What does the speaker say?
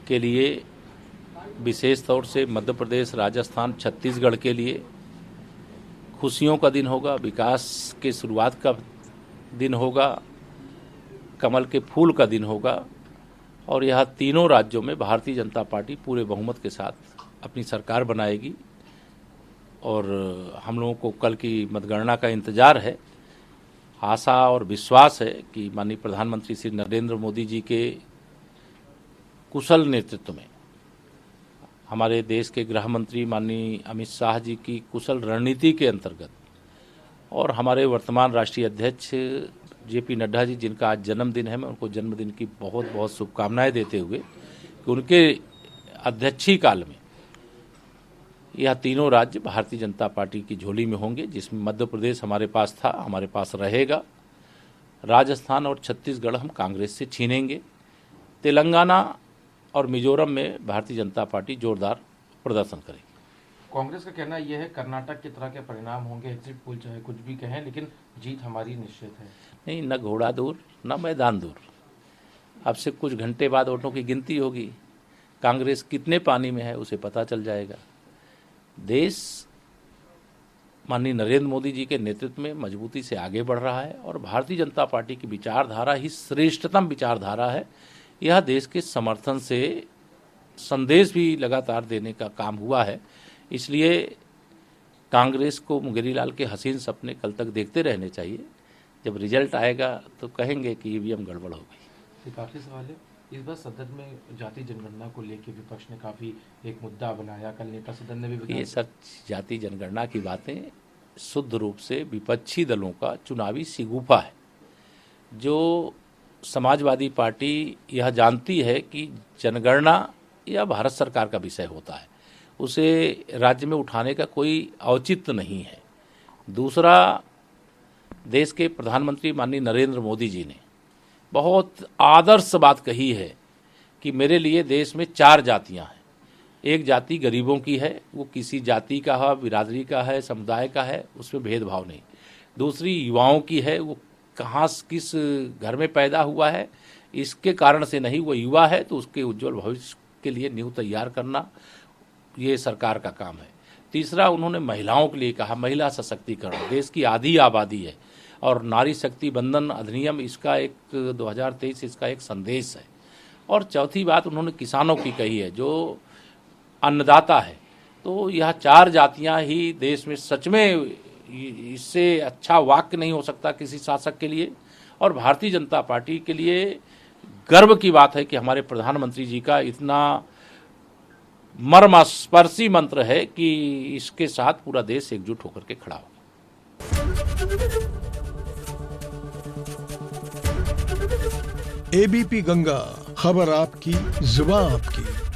के लिए, विशेष तौर से मध्य प्रदेश, राजस्थान, छत्तीसगढ़ के लिए खुशियों का दिन होगा, विकास के शुरुआत का दिन होगा, कमल के फूल का दिन होगा। और यह तीनों राज्यों में भारतीय जनता पार्टी पूरे बहुमत के साथ अपनी सरकार बनाएगी। और हम लोगों को कल की मतगणना का इंतजार है। आशा और विश्वास है कि माननीय प्रधानमंत्री श्री नरेंद्र मोदी जी के कुशल नेतृत्व में, हमारे देश के गृह मंत्री माननीय अमित शाह जी की कुशल रणनीति के अंतर्गत, और हमारे वर्तमान राष्ट्रीय अध्यक्ष जेपी नड्डा जी, जिनका आज जन्मदिन है, मैं उनको जन्मदिन की बहुत बहुत शुभकामनाएं देते हुए कि उनके अध्यक्षीय काल में यह तीनों राज्य भारतीय जनता पार्टी की झोली में होंगे, जिसमें मध्य प्रदेश हमारे पास था, हमारे पास रहेगा। राजस्थान और छत्तीसगढ़ हम कांग्रेस से छीनेंगे। तेलंगाना और मिजोरम में भारतीय जनता पार्टी जोरदार प्रदर्शन करेगी। कांग्रेस का कहना यह है कर्नाटक की तरह के परिणाम होंगे, एग्जिट पोल चाहे कुछ भी कहें, लेकिन जीत हमारी निश्चित है। नहीं, न घोड़ा दूर न मैदान दूर। अब से कुछ घंटे बाद वोटों की गिनती होगी। कांग्रेस कितने पानी में है उसे पता चल जाएगा। देश माननीय नरेंद्र मोदी जी के नेतृत्व में मजबूती से आगे बढ़ रहा है और भारतीय जनता पार्टी की विचारधारा ही श्रेष्ठतम विचारधारा है। यह देश के समर्थन से संदेश भी लगातार देने का काम हुआ है। इसलिए कांग्रेस को मुंगेरीलाल के हसीन सपने कल तक देखते रहने चाहिए। जब रिजल्ट आएगा तो कहेंगे कि ईवीएम गड़बड़ हो गई। एक आखिरी सवाल है, इस बार सदन में जाति जनगणना को लेकर विपक्ष ने काफी एक मुद्दा बनाया, कल नेता सदन ने भी ये सब जाति जनगणना की बातें शुद्ध रूप से विपक्षी दलों का चुनावी सिगुफा है। जो समाजवादी पार्टी यह जानती है कि जनगणना यह भारत सरकार का विषय होता है, उसे राज्य में उठाने का कोई औचित्य नहीं है। दूसरा, देश के प्रधानमंत्री माननीय नरेंद्र मोदी जी ने बहुत आदर्श बात कही है कि मेरे लिए देश में 4 जातियां हैं। एक जाति गरीबों की है, वो किसी जाति का है, बिरादरी का है, समुदाय का है, उसमें भेदभाव नहीं। दूसरी युवाओं की है, वो कहाँ किस घर में पैदा हुआ है इसके कारण से नहीं, वो युवा है तो उसके उज्जवल भविष्य के लिए नींव तैयार करना ये सरकार का काम है। तीसरा, उन्होंने महिलाओं के लिए कहा, महिला सशक्तिकरण देश की आधी आबादी है और नारी शक्ति बंधन अधिनियम इसका एक 2023 इसका एक संदेश है। और चौथी बात उन्होंने किसानों की कही है, जो अन्नदाता है। तो यह 4 जातियां ही देश में सच में, इससे अच्छा वाक्य नहीं हो सकता किसी शासक के लिए। और भारतीय जनता पार्टी के लिए गर्व की बात है कि हमारे प्रधानमंत्री जी का इतना मर्मस्पर्शी मंत्र है कि इसके साथ पूरा देश एकजुट होकर के खड़ा होगा। एबीपी गंगा, खबर आपकी, जुबान आपकी।